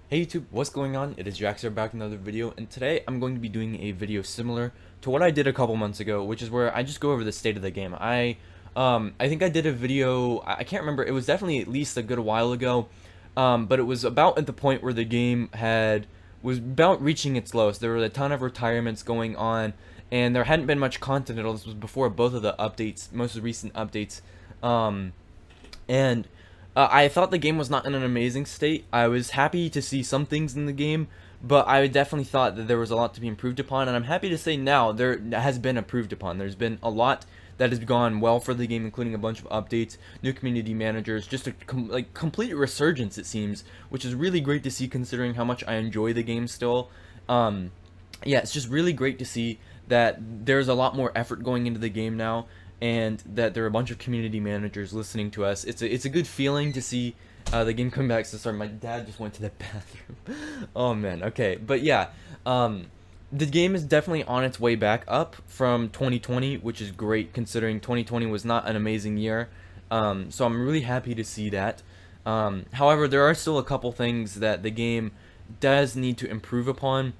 Hey YouTube, what's going on? It is Jax here back with another video, and today I'm going to be doing a video similar to what I did a couple months ago, which is where I just go over the state of the game. I think I did a video, I can't remember, it was definitely at least a good while ago, but it was about at the point where the game was about reaching its lowest. There were a ton of retirements going on, and there hadn't been much content at all. This was before both of the updates, most recent updates, and I thought the game was not in an amazing state. I was happy to see some things in the game, but I definitely thought that there was a lot to be improved upon, and I'm happy to say now there has been improved upon. There's been a lot that has gone well for the game, including a bunch of updates, new community managers, just a complete resurgence, it seems, which is really great to see considering how much I enjoy the game still. Yeah, it's just really great to see that there's a lot more effort going into the game now, and that there are a bunch of community managers listening to us. It's a good feeling to see the game come back. So sorry, my dad just went to the bathroom. Oh man, okay, but yeah, the game is definitely on its way back up from 2020, which is great considering 2020 was not an amazing year. So I'm really happy to see that. However, there are still a couple things that the game does need to improve upon,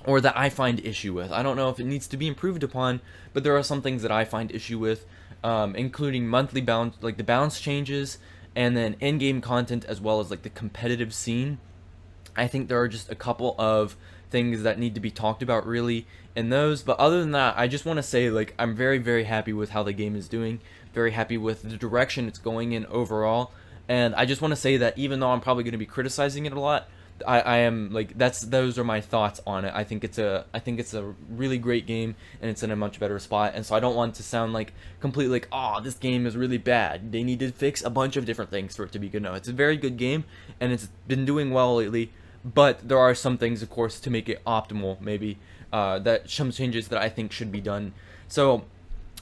or that I find issue with. I don't know if it needs to be improved upon, but there are some things that I find issue with, including monthly balance, like the balance changes, and then in-game content, as well as like the competitive scene. I think there are just a couple of things that need to be talked about really in those, but other than that, I just want to say, like, I'm very, very happy with how the game is doing, very happy with the direction it's going in overall, and I just want to say that even though I'm probably going to be criticizing it a lot, I am like, those are my thoughts on it. I think it's a really great game, and it's in a much better spot, and so I don't want to sound like completely like, oh, this game is really bad. They need to fix a bunch of different things for it to be good. No, it's a very good game, and it's been doing well lately, but there are some things, of course, to make it optimal, maybe, that some changes that I think should be done. So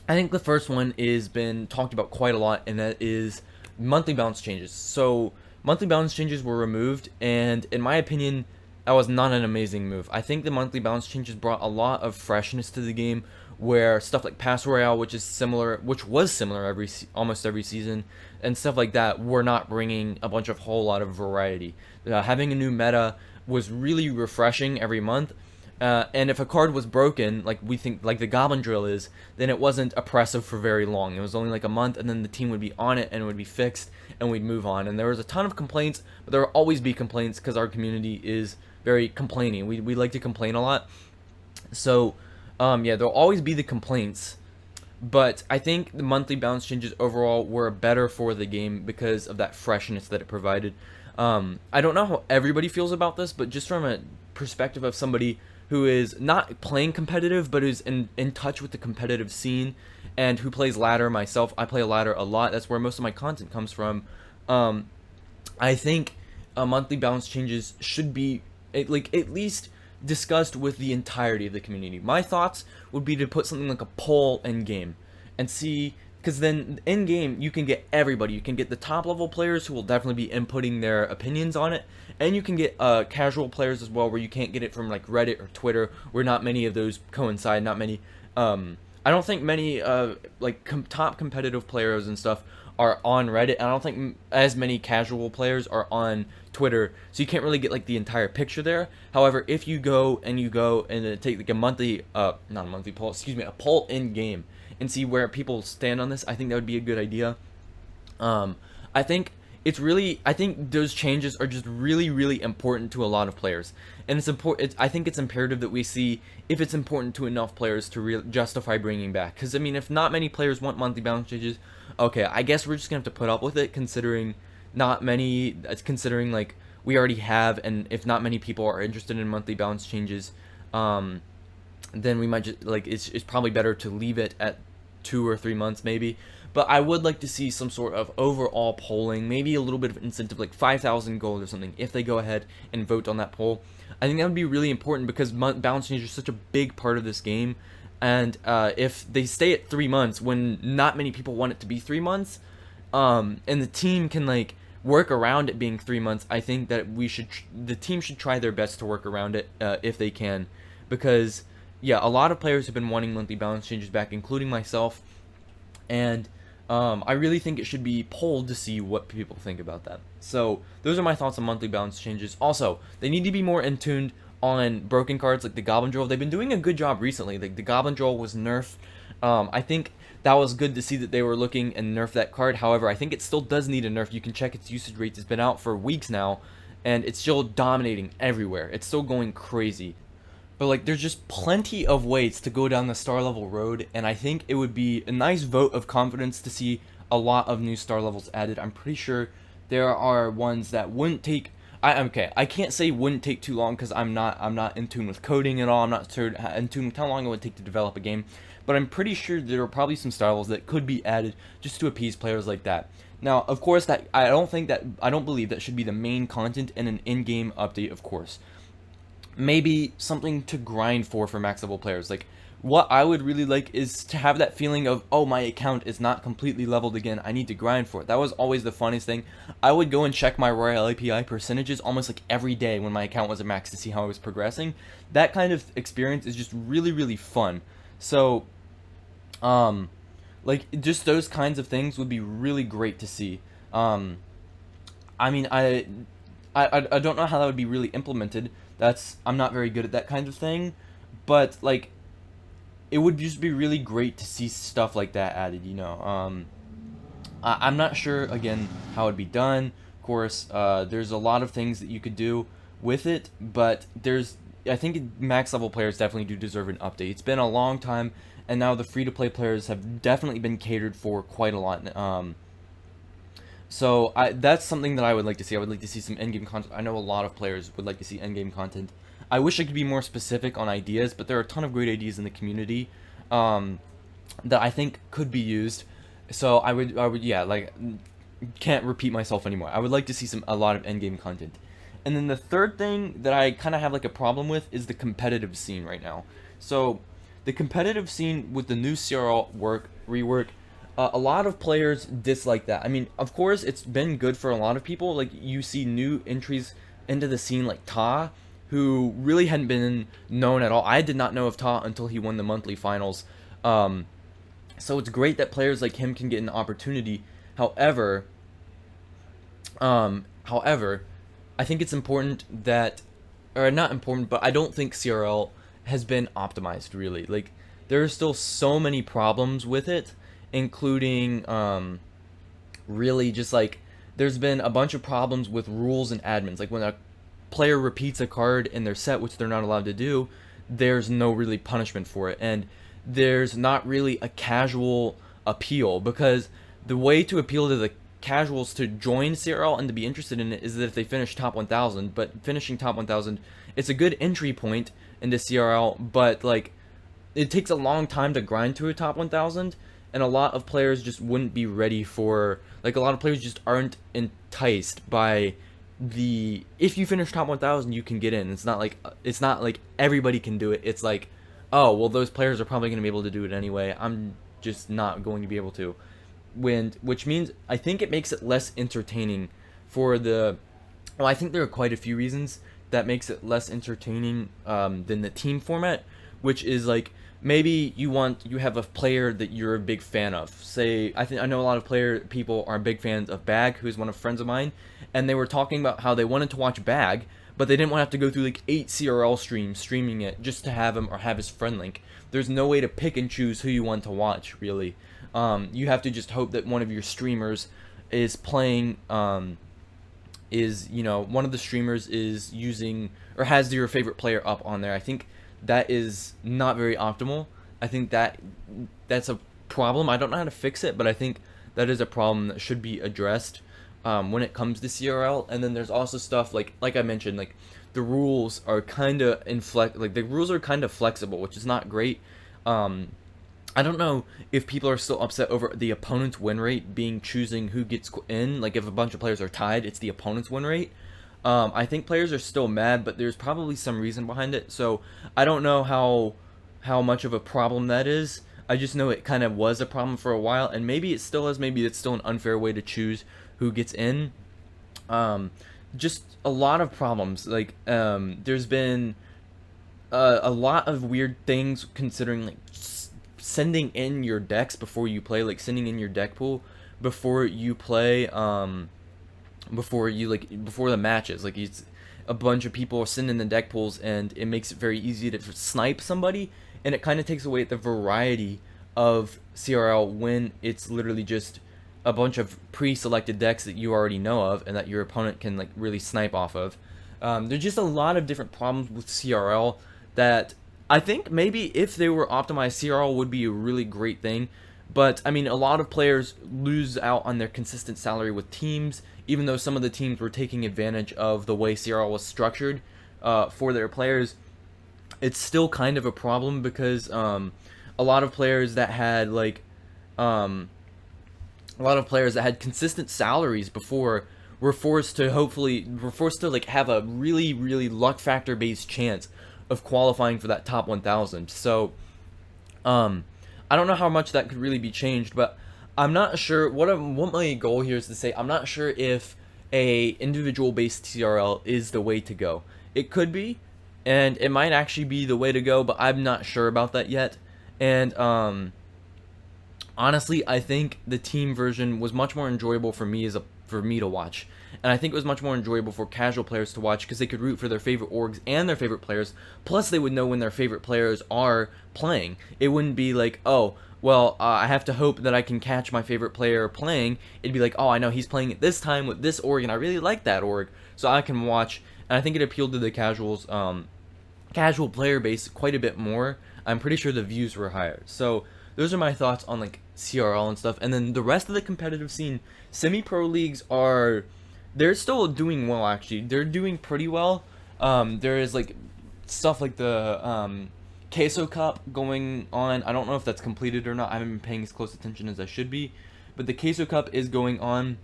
I think the first one is been talked about quite a lot, and that is monthly balance changes. So monthly balance changes were removed, and in my opinion, that was not an amazing move. I think the monthly balance changes brought a lot of freshness to the game, where stuff like Pass Royale, which was similar almost every season, and stuff like that, were not bringing a whole lot of variety. Having a new meta was really refreshing every month. And if a card was broken, like we think, like the Goblin Drill is, then it wasn't oppressive for very long. It was only like a month, and then the team would be on it, and it would be fixed, and we'd move on. And there was a ton of complaints, but there will always be complaints because our community is very complaining. We like to complain a lot. So, yeah, there'll always be the complaints, but I think the monthly balance changes overall were better for the game because of that freshness that it provided. I don't know how everybody feels about this, but just from a perspective of somebody who is not playing competitive, but who's in touch with the competitive scene, and who plays ladder myself. I play ladder a lot. That's where most of my content comes from. I think monthly balance changes should be at least discussed with the entirety of the community. My thoughts would be to put something like a poll in game and see, because then in game you can get everybody. You can get the top level players who will definitely be inputting their opinions on it, and you can get casual players as well, where you can't get it from like Reddit or Twitter, where not many of those coincide. Not many. I don't think many top competitive players and stuff are on Reddit. I don't think as many casual players are on Twitter, so you can't really get like the entire picture there. However, if you go and take like a monthly, not a monthly poll, excuse me, a poll in game and see where people stand on this, I think that would be a good idea. I think I think those changes are just really, really important to a lot of players, and it's important. I think it's imperative that we see if it's important to enough players to justify bringing back. Because I mean, if not many players want monthly balance changes, okay, I guess we're just gonna have to put up with it. Considering like we already have, and if not many people are interested in monthly balance changes, then we might just like it's probably better to leave it at 2 or 3 months maybe. But I would like to see some sort of overall polling, maybe a little bit of incentive, like 5,000 gold or something, if they go ahead and vote on that poll. I think that would be really important, because balance changes are such a big part of this game, and if they stay at 3 months when not many people want it to be 3 months, and the team can like work around it being 3 months, I think that the team should try their best to work around it if they can, because yeah, a lot of players have been wanting monthly balance changes back, including myself, and I really think it should be polled to see what people think about that. So those are my thoughts on monthly balance changes. Also, they need to be more in tuned on broken cards like the Goblin Drill. They've been doing a good job recently. Like the Goblin Drill was nerfed. I think that was good to see that they were looking and nerf that card. However, I think it still does need a nerf. You can check its usage rates. It's been out for weeks now, and it's still dominating everywhere. It's still going crazy. But like there's just plenty of ways to go down the star level road, and I think it would be a nice vote of confidence to see a lot of new star levels added. I'm pretty sure there are ones that wouldn't take I can't say wouldn't take too long because I'm not in tune with coding at all. I'm not in tune with how long it would take to develop a game, but I'm pretty sure there are probably some star levels that could be added just to appease players like that. Now, of course, that I don't believe that should be the main content in an in-game update, of course. Maybe something to grind for max level players. Like what I would really like is to have that feeling of, oh, my account is not completely leveled again, I need to grind for it. That was always the funniest thing. I would go and check my Royale API percentages almost like every day when my account was at max to see how I was progressing. That kind of experience is just really fun. So like just those kinds of things would be really great to see. I mean, I don't know how that would be really implemented. I'm not very good at that kind of thing, but like it would just be really great to see stuff like that added, you know. I'm not sure again how it'd be done. Of course, there's a lot of things that you could do with it, but I think max level players definitely do deserve an update. It's been a long time, and now the free to play players have definitely been catered for quite a lot. So that's something that I would like to see. I would like to see some endgame content. I know a lot of players would like to see endgame content. I wish I could be more specific on ideas, but there are a ton of great ideas in the community that I think could be used. So I would, yeah, like, can't repeat myself anymore. I would like to see a lot of endgame content. And then the third thing that I kind of have like a problem with is the competitive scene right now. So the competitive scene with the new CRL rework. A lot of players dislike that. I mean, of course, it's been good for a lot of people. Like, you see new entries into the scene like Ta, who really hadn't been known at all. I did not know of Ta until he won the monthly finals. So it's great that players like him can get an opportunity. However, I think it's important that, or not important, but I don't think CRL has been optimized really. Like, there are still so many problems with it, including really just like there's been a bunch of problems with rules and admins. Like when a player repeats a card in their set, which they're not allowed to do, there's no really punishment for it, and there's not really a casual appeal, because the way to appeal to the casuals to join CRL and to be interested in it is that if they finish top 1000. But finishing top 1000, it's a good entry point into CRL, but like it takes a long time to grind to a top 1000, and a lot of players just wouldn't be ready for, like, a lot of players just aren't enticed by the, if you finish top 1000 you can get in. It's not like everybody can do it. It's like, oh well, those players are probably going to be able to do it anyway, I'm just not going to be able to. Which means I think it makes it less entertaining for the, well, I think there are quite a few reasons that makes it less entertaining than the team format, which is like, maybe you have a player that you're a big fan of. Say, I know a lot of people are big fans of Bag, who's one of friends of mine, and they were talking about how they wanted to watch Bag, but they didn't want to have to go through like 8 CRL streams streaming it just to have him or have his friend link. There's no way to pick and choose who you want to watch, really. You have to just hope that one of your streamers is playing, one of the streamers is using or has your favorite player up on there. I think that is not very optimal. I think that's a problem. I don't know how to fix it, but I think that is a problem that should be addressed when it comes to CRL. And then there's also stuff like I mentioned, like the rules are kind of flexible, which is not great. I don't know if people are still upset over the opponent's win rate being choosing who gets in. Like if a bunch of players are tied, it's the opponent's win rate. I think players are still mad, but there's probably some reason behind it. So I don't know how much of a problem that is. I just know it kind of was a problem for a while, and maybe it still is. Maybe it's still an unfair way to choose who gets in. Just a lot of problems. Like there's been a lot of weird things, considering like sending in your decks before you play, like sending in your deck pool before you play, before the matches. Like, it's a bunch of people send in the deck pools, and it makes it very easy to snipe somebody, and it kind of takes away the variety of CRL when it's literally just a bunch of pre-selected decks that you already know of and that your opponent can like really snipe off of. There's just a lot of different problems with CRL that I think maybe if they were optimized, CRL would be a really great thing. But I mean, a lot of players lose out on their consistent salary with teams, even though some of the teams were taking advantage of the way CRL was structured for their players. It's still kind of a problem because a lot of players that had consistent salaries before were forced to like have a really luck factor based chance of qualifying for that top 1000. So I don't know how much that could really be changed, but I'm not sure what my goal here is to say. I'm not sure if a individual based CRL is the way to go. It could be, and it might actually be the way to go, but I'm not sure about that yet. And honestly, I think the team version was much more enjoyable for me to watch. And I think it was much more enjoyable for casual players to watch because they could root for their favorite orgs and their favorite players. Plus, they would know when their favorite players are playing. It wouldn't be like, oh, well, I have to hope that I can catch my favorite player playing. It'd be like, oh, I know he's playing at this time with this org, and I really like that org, so I can watch. And I think it appealed to the casual player base quite a bit more. I'm pretty sure the views were higher. So those are my thoughts on like CRL and stuff. And then the rest of the competitive scene, semi-pro leagues they're still doing well, actually. They're doing pretty well. There is like stuff like the Queso Cup going on. I don't know if that's completed or not. I haven't been paying as close attention as I should be, but the Queso Cup is going on.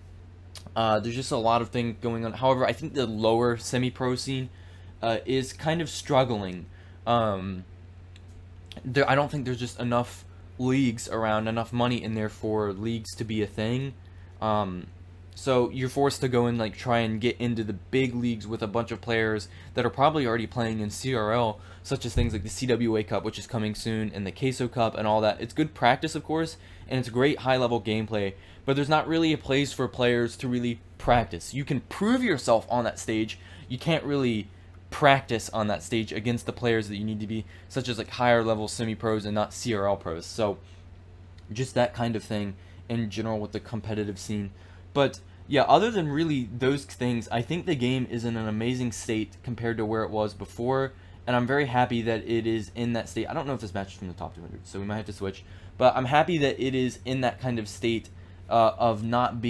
There's just a lot of things going on. However, I think the lower semi-pro scene is kind of struggling. I don't think there's just enough leagues around, enough money in there for leagues to be a thing. So you're forced to go and like try and get into the big leagues with a bunch of players that are probably already playing in CRL, such as things like the CWA Cup, which is coming soon, and the Queso Cup and all that. It's good practice, of course, and it's great high-level gameplay, but there's not really a place for players to really practice. You can prove yourself on that stage. You can't really practice on that stage against the players that you need to be, such as like higher level semi-pros and not CRL pros. So just that kind of thing in general with the competitive scene. But yeah, other than really those things, I think the game is in an amazing state compared to where it was before, and I'm very happy that it is in that state. I don't know if this match is from the top 200, so we might have to switch, but I'm happy that it is in that kind of state of not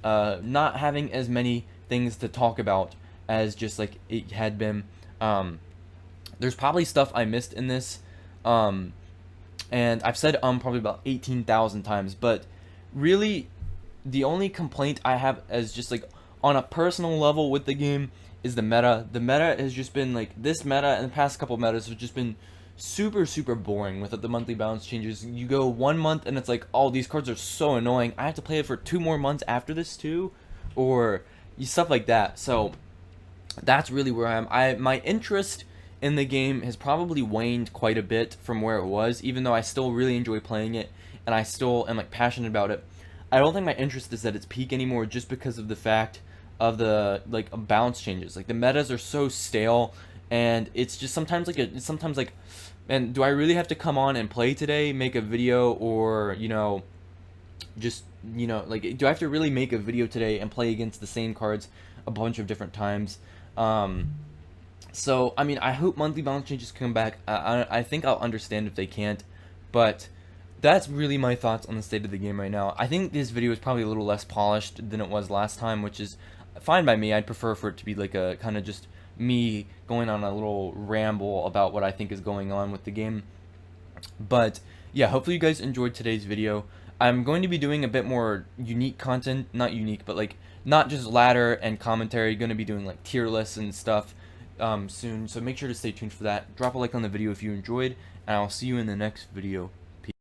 having as many things to talk about as just like it had been. There's probably stuff I missed in this, and I've said probably about 18,000 times, but really the only complaint I have as just like on a personal level with the game is the meta. The meta has just been like, this meta and the past couple metas have just been super boring with the monthly balance changes. You go 1 month and it's like, oh, these cards are so annoying, I have to play it for 2 more months after this too, or stuff like that. So that's really where I am. My interest in the game has probably waned quite a bit from where it was, even though I still really enjoy playing it and I still am like passionate about it. I don't think my interest is at its peak anymore, just because of the fact of the like balance changes. Like the metas are so stale, and it's just sometimes like, man, do I really have to come on and play today, make a video, or just like, do I have to really make a video today and play against the same cards a bunch of different times? So I mean, I hope monthly balance changes come back. I think I'll understand if they can't, but that's really my thoughts on the state of the game right now. I think this video is probably a little less polished than it was last time, which is fine by me. I'd prefer for it to be like a kind of just me going on a little ramble about what I think is going on with the game. But yeah, hopefully you guys enjoyed today's video. I'm going to be doing a bit more unique content, not unique, but like not just ladder and commentary. Going to be doing like tier lists and stuff soon, so make sure to stay tuned for that. Drop a like on the video if you enjoyed, and I'll see you in the next video.